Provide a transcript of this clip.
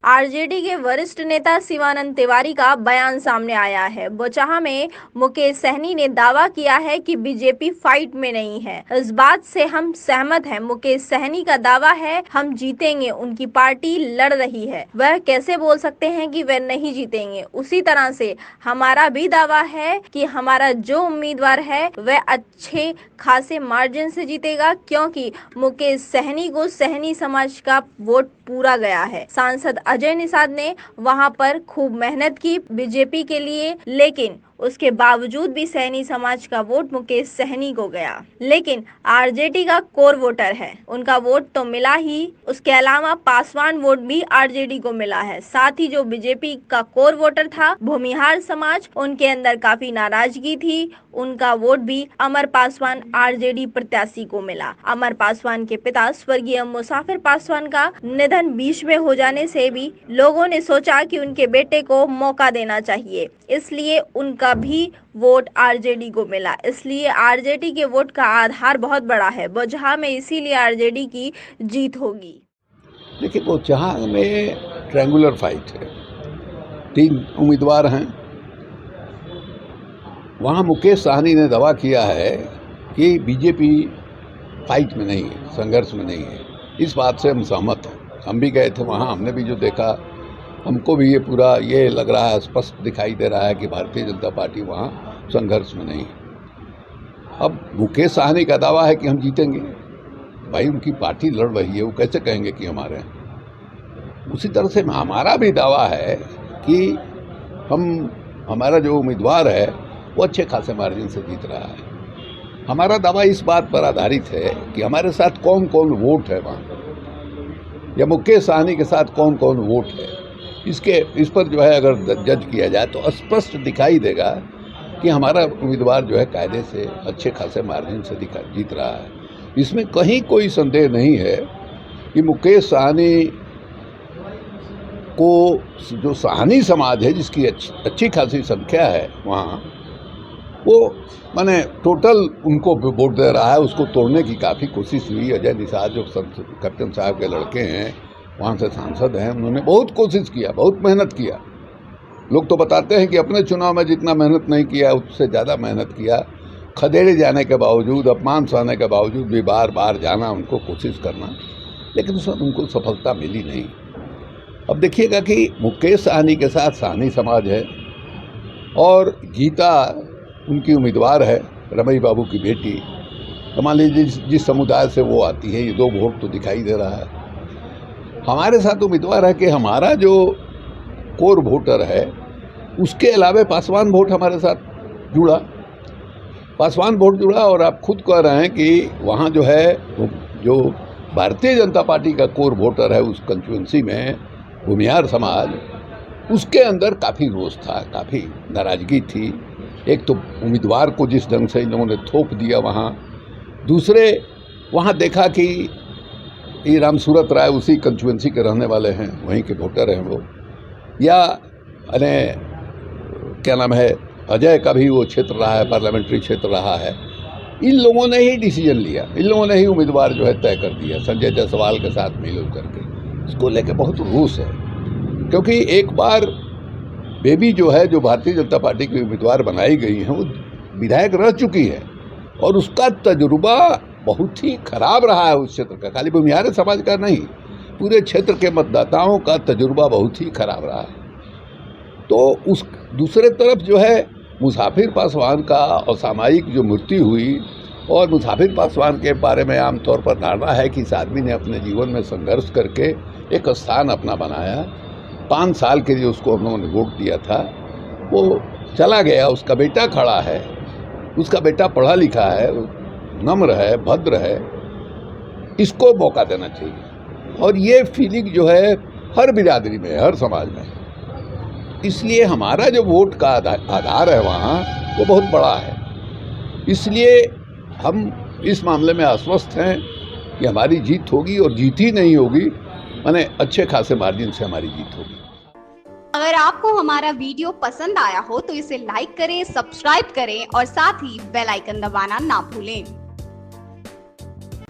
RJD के वरिष्ठ नेता शिवानंद तिवारी का बयान सामने आया है। बोचहा में मुकेश सहनी ने दावा किया है कि बीजेपी फाइट में नहीं है। इस बात से हम सहमत हैं। मुकेश सहनी का दावा है हम जीतेंगे, उनकी पार्टी लड़ रही है। वह कैसे बोल सकते हैं कि वह नहीं जीतेंगे। उसी तरह से हमारा भी दावा है कि हमारा जो उम्मीदवार है वह अच्छे खासे मार्जिन से जीतेगा, क्योंकि मुकेश सहनी को सहनी समाज का वोट पूरा गया है। सांसद अजय निषाद ने वहां पर खूब मेहनत की बीजेपी के लिए, लेकिन उसके बावजूद भी सहनी समाज का वोट मुकेश सहनी को गया। लेकिन आरजेडी का कोर वोटर है, उनका वोट तो मिला ही, उसके अलावा पासवान वोट भी आरजेडी को मिला है। साथ ही जो बीजेपी का कोर वोटर था भूमिहार समाज, उनके अंदर काफी नाराजगी थी, उनका वोट भी अमर पासवान आरजेडी प्रत्याशी को मिला। अमर पासवान के पिता स्वर्गीय मुसाफिर पासवान का निधन बीच में हो जाने से भी लोगों ने सोचा कि उनके बेटे को मौका देना चाहिए, इसलिए उनका भी वोट आरजेडी को मिला। इसलिए आरजेडी के वोट का आधार बहुत बड़ा है बोचहा में, इसीलिए आरजेडी की जीत होगी। देखिए, बोचहा में ट्रायंगुलर फाइट है, 3 उम्मीदवार हैं। वहाँ मुकेश सहनी ने दावा किया है कि बीजेपी फाइट में नहीं है, संघर्ष में नहीं है। इस बात से हम सहमत हैं। हम भी गए थे वहाँ, हमने भी जो देखा, हमको भी ये पूरा ये लग रहा है, स्पष्ट दिखाई दे रहा है कि भारतीय जनता पार्टी वहाँ संघर्ष में नहीं है। अब मुकेश सहनी का दावा है कि हम जीतेंगे। भाई, उनकी पार्टी लड़ रही है, वो कैसे कहेंगे कि हमारे हैं। उसी तरह से हमारा भी दावा है कि हमारा जो उम्मीदवार है वो अच्छे खासे मार्जिन से जीत रहा है। हमारा दावा इस बात पर आधारित है कि हमारे साथ कौन कौन वोट है वहाँ, या मुकेश सहनी के साथ कौन कौन वोट है, इस पर जो है अगर जज किया जाए तो स्पष्ट दिखाई देगा कि हमारा उम्मीदवार जो है कायदे से अच्छे खासे मार्जिन से जीत रहा है। इसमें कहीं कोई संदेह नहीं है कि मुकेश सहनी को, जो सहनी समाज है जिसकी अच्छी खासी संख्या है वहाँ, वो माने टोटल उनको वोट दे रहा है। उसको तोड़ने की काफ़ी कोशिश हुई। अजय निषाद जो कैप्टन साहब के लड़के हैं, वहाँ से सांसद हैं, उन्होंने बहुत कोशिश किया, बहुत मेहनत किया। लोग तो बताते हैं कि अपने चुनाव में जितना मेहनत नहीं किया उससे ज़्यादा मेहनत किया। खदेड़े जाने के बावजूद, अपमान सहने के बावजूद भी बार बार जाना, उनको कोशिश करना, लेकिन उसमें उनको सफलता मिली नहीं। अब देखिएगा कि मुकेश सहनी के साथ सहनी समाज है और गीता उनकी उम्मीदवार है, रमई बाबू की बेटी। तो मान लीजिए जिस समुदाय से वो आती है, ये 2 वोट तो दिखाई दे रहा है। हमारे साथ उम्मीदवार है कि हमारा जो कोर वोटर है उसके अलावा पासवान वोट हमारे साथ जुड़ा, पासवान वोट जुड़ा। और आप खुद कह रहे हैं कि वहाँ जो है, जो भारतीय जनता पार्टी का कोर वोटर है उस कंस्टिट्यूएंसी में, भूमिहार समाज, उसके अंदर काफ़ी रोष था, काफ़ी नाराज़गी थी। एक तो उम्मीदवार को जिस ढंग से इन लोगों ने थोप दिया वहाँ, दूसरे वहाँ देखा कि ये रामसूरत राय उसी कंस्टिट्यूएंसी के रहने वाले हैं, वहीं के वोटर हैं वो, या अने क्या नाम है, अजय का भी वो क्षेत्र रहा है, पार्लियामेंट्री क्षेत्र रहा है। इन लोगों ने ही डिसीजन लिया, इन लोगों ने ही उम्मीदवार जो है तय कर दिया, संजय जायसवाल के साथ मिल करके। इसको लेकर बहुत रोष है, क्योंकि एक बार बेबी जो है, जो भारतीय जनता पार्टी की उम्मीदवार बनाई गई हैं, वो विधायक रह चुकी है और उसका तजुर्बा बहुत ही खराब रहा है उस क्षेत्र का। खाली भूमिहार समाज का नहीं, पूरे क्षेत्र के मतदाताओं का तजुर्बा बहुत ही खराब रहा है। तो उस दूसरे तरफ जो है मुसाफिर पासवान का असामयिक जो मृत्यु हुई, और मुसाफिर पासवान के बारे में आमतौर पर धारणा है कि इस आदमी ने अपने जीवन में संघर्ष करके एक स्थान अपना बनाया। 5 साल के लिए उसको हम लोगों ने वोट दिया था, वो चला गया। उसका बेटा खड़ा है, उसका बेटा पढ़ा लिखा है, नम्र है, भद्र है, इसको मौका देना चाहिए। और ये फीलिंग जो है हर बिरादरी में, हर समाज में। इसलिए हमारा जो वोट का आधार है वहाँ, वो बहुत बड़ा है। इसलिए हम इस मामले में आश्वस्त हैं कि हमारी जीत होगी, और जीत ही नहीं होगी, माने अच्छे खासे मार्जिन से हमारी जीत होगी। अगर आपको हमारा वीडियो पसंद आया हो तो इसे लाइक करें, सब्सक्राइब करें और साथ ही बेल आइकन दबाना ना भूलें।